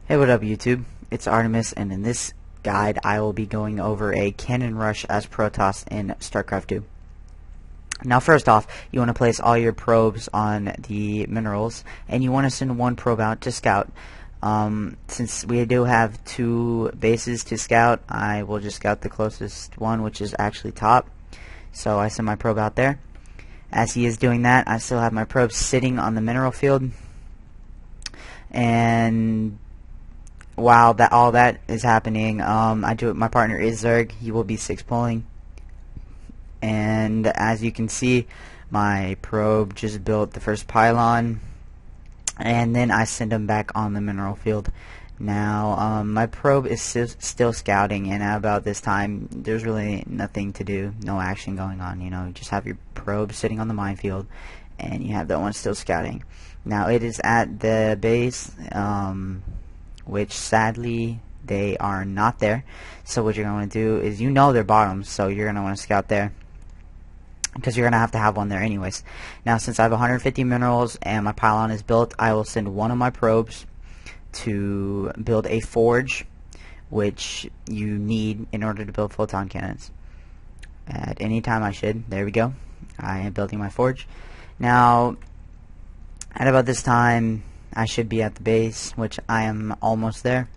Hey, what up YouTube? It's Artemis, and in this guide I will be going over a cannon rush as Protoss in StarCraft 2. Now first off, you want to place all your probes on the minerals, and you want to send one probe out to scout. Since we do have two bases to scout, I will just scout the closest one, which is actually top. So I send my probe out there. As he is doing that, I still have my probe sitting on the mineral field, and while all that is happening, my partner is Zerg. He will be 6 pulling, and as you can see, my probe just built the first pylon, and then I send him back on the mineral field. Now my probe is still scouting, and at about this time there's really nothing to do, no action going on. You know, you just have your probe sitting on the minefield, and you have that one still scouting. Now it is at the base, which sadly they are not there. So what you're going to do is, you know, they're bottoms, so you're going to want to scout there, because you're going to have one there anyways. Now since I have 150 minerals and my pylon is built, I will send one of my probes to build a forge, which you need in order to build photon cannons. At any time I should. There we go. I am building my forge. Now at about this time I should be at the base, which I am almost there.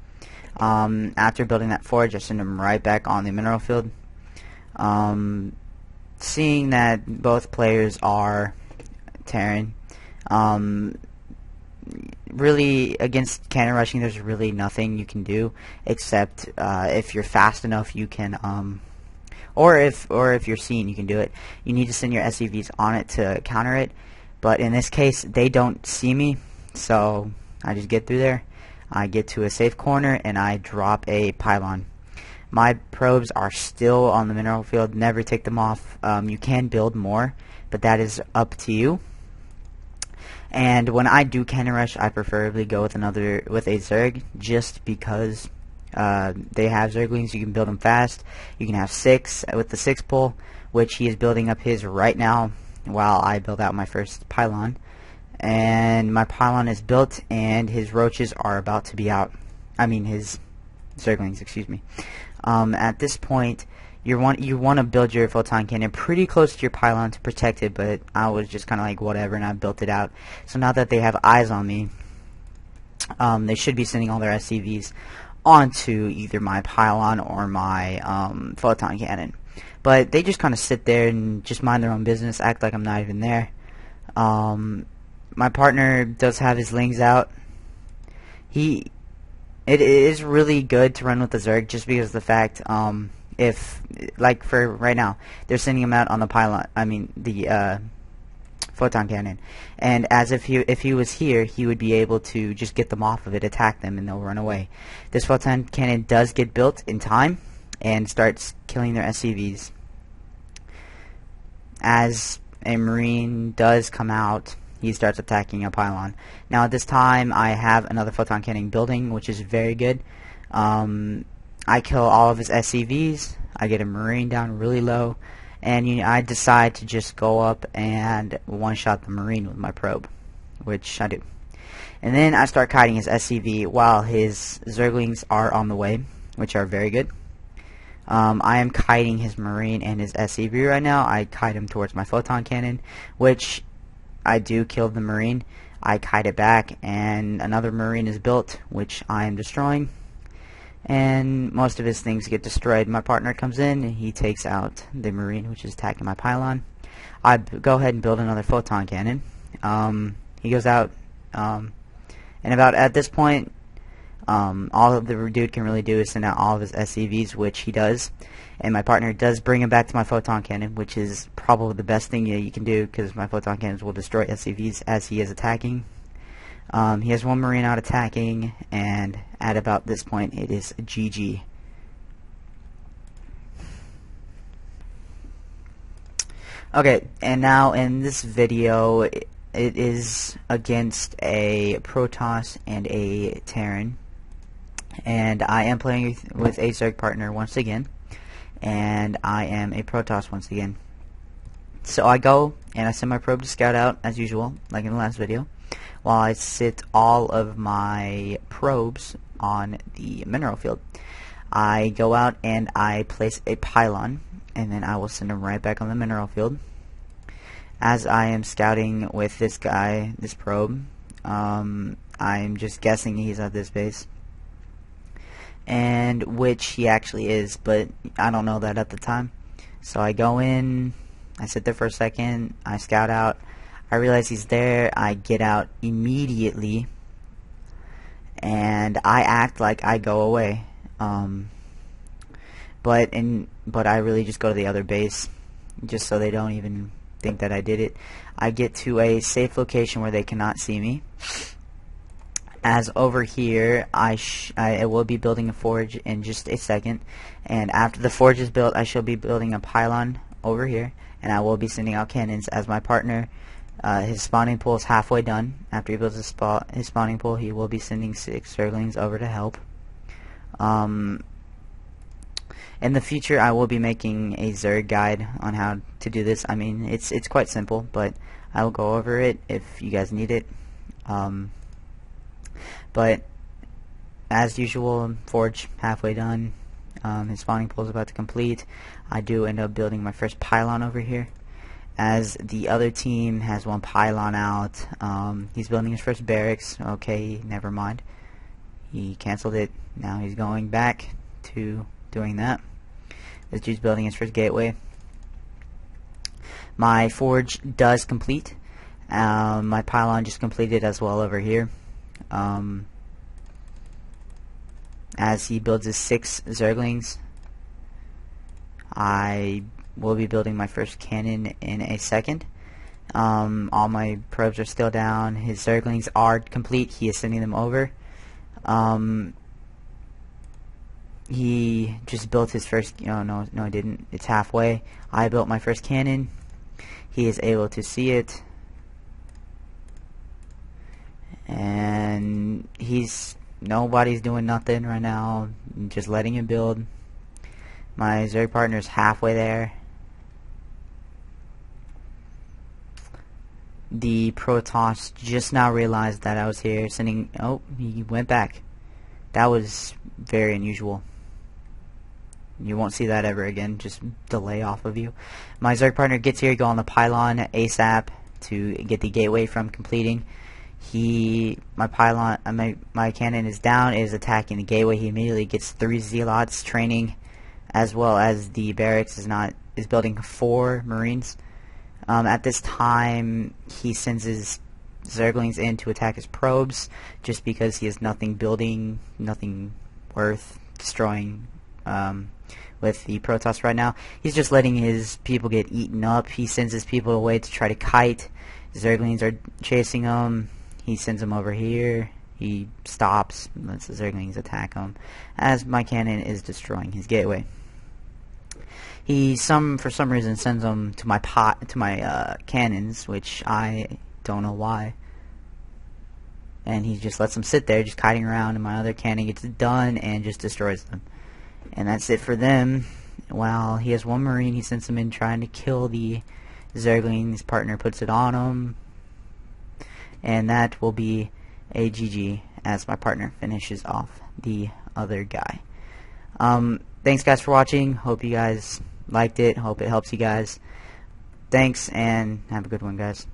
After building that forge, I send them right back on the mineral field. Seeing that both players are Terran, really against cannon rushing there's really nothing you can do, except if you're fast enough you can, or if you're seen, you can do it. You need to send your SCVs on it to counter it, but in this case they don't see me. So I just get through there, I get to a safe corner, and I drop a pylon. My probes are still on the mineral field, never take them off. You can build more, but that is up to you. And when I do cannon rush, I preferably go with a Zerg, just because they have Zerglings. You can build them fast. You can have 6 with the 6 pull, which he is building up his right now while I build out my first pylon. And my pylon is built, and his roaches are about to be out. I mean his Zerglings, excuse me. At this point, you want to build your photon cannon pretty close to your pylon to protect it, but I was just kind of like whatever, and I built it out. So now that they have eyes on me, they should be sending all their SCVs onto either my pylon or my photon cannon. But they just kind of sit there and just mind their own business, act like I'm not even there. My partner does have his lings out. It is really good to run with the Zerg, just because of the fact, if, like for right now, they're sending him out on the pylon, I mean the photon cannon, and as if he was here, he would be able to just get them off of it, attack them, and they'll run away. This photon cannon does get built in time and starts killing their SCVs. As a Marine does come out, he starts attacking a pylon. Now at this time I have another photon cannon building, which is very good. I kill all of his SCVs, I get a Marine down really low, and I decide to just go up and one-shot the Marine with my probe, which I do. And then I start kiting his SCV while his Zerglings are on the way, which are very good. I am kiting his Marine and his SCV right now. I kite him towards my photon cannon, which I do kill the Marine. I kite it back, and another Marine is built, which I am destroying. And most of his things get destroyed. My partner comes in, and he takes out the Marine, which is attacking my pylon. I go ahead and build another photon cannon. He goes out, and about at this point, all the dude can really do is send out all of his SCVs, which he does. And my partner does bring him back to my photon cannon, which is probably the best thing you can do, because my photon cannons will destroy SCVs as he is attacking. He has one Marine out attacking, and at about this point it is GG. Okay, and now in this video it is against a Protoss and a Terran, and I am playing with a Zerg partner once again, and I am a Protoss once again. So I go and I send my probe to scout out as usual, like in the last video, while I sit all of my probes on the mineral field. I go out and I place a pylon, and then I will send him right back on the mineral field. As I am scouting with this guy, this probe, I'm just guessing he's at this base, and which he actually is, but I don't know that at the time. So I go in, I sit there for a second, I scout out, I realize he's there, I get out immediately, and I act like I go away. But I really just go to the other base, just so they don't even think that I did it. I get to a safe location where they cannot see me. As over here, I will be building a forge in just a second, and after the forge is built, I shall be building a pylon over here, and I will be sending out cannons as my partner. His spawning pool is halfway done. After he builds his spawning pool, he will be sending 6 Zerglings over to help. In the future, I will be making a Zerg guide on how to do this. I mean, it's quite simple, but I will go over it if you guys need it. But as usual, forge halfway done. His spawning pool is about to complete. I do end up building my first pylon over here. As the other team has one pylon out, he's building his first barracks. Okay, never mind. He canceled it. Now he's going back to doing that. This dude's building his first gateway. My forge does complete. My pylon just completed as well over here. As he builds his 6 Zerglings, I will be building my first cannon in a second. All my probes are still down. His Zerglings are complete. He is sending them over. He just built his first. No, I didn't. It's halfway. I built my first cannon. He is able to see it, and nobody's doing nothing right now. Just letting him build. My Zerg partner's halfway there. The Protoss just now realized that I was here sending. Oh, he went back. That was very unusual. You won't see that ever again. Just delay off of you. My Zerg partner gets here, go on the pylon ASAP to get the gateway from completing. My cannon is down, is attacking the gateway. He immediately gets 3 zealots training, as well as the barracks is building 4 marines. At this time, he sends his Zerglings in to attack his probes, just because he has nothing worth destroying with the Protoss right now. He's just letting his people get eaten up. He sends his people away to try to kite. Zerglings are chasing him. He sends them over here. He stops, lets the Zerglings attack him, as my cannon is destroying his gateway. He for some reason sends them to my cannons, which I don't know why. And he just lets them sit there, just kiting around, and my other cannon gets done and just destroys them. And that's it for them. While he has 1 marine, he sends them in trying to kill the Zergling. His partner puts it on him. And that will be a GG as my partner finishes off the other guy. Thanks guys for watching. Hope you guys liked it. Hope it helps you guys. Thanks, and have a good one, guys.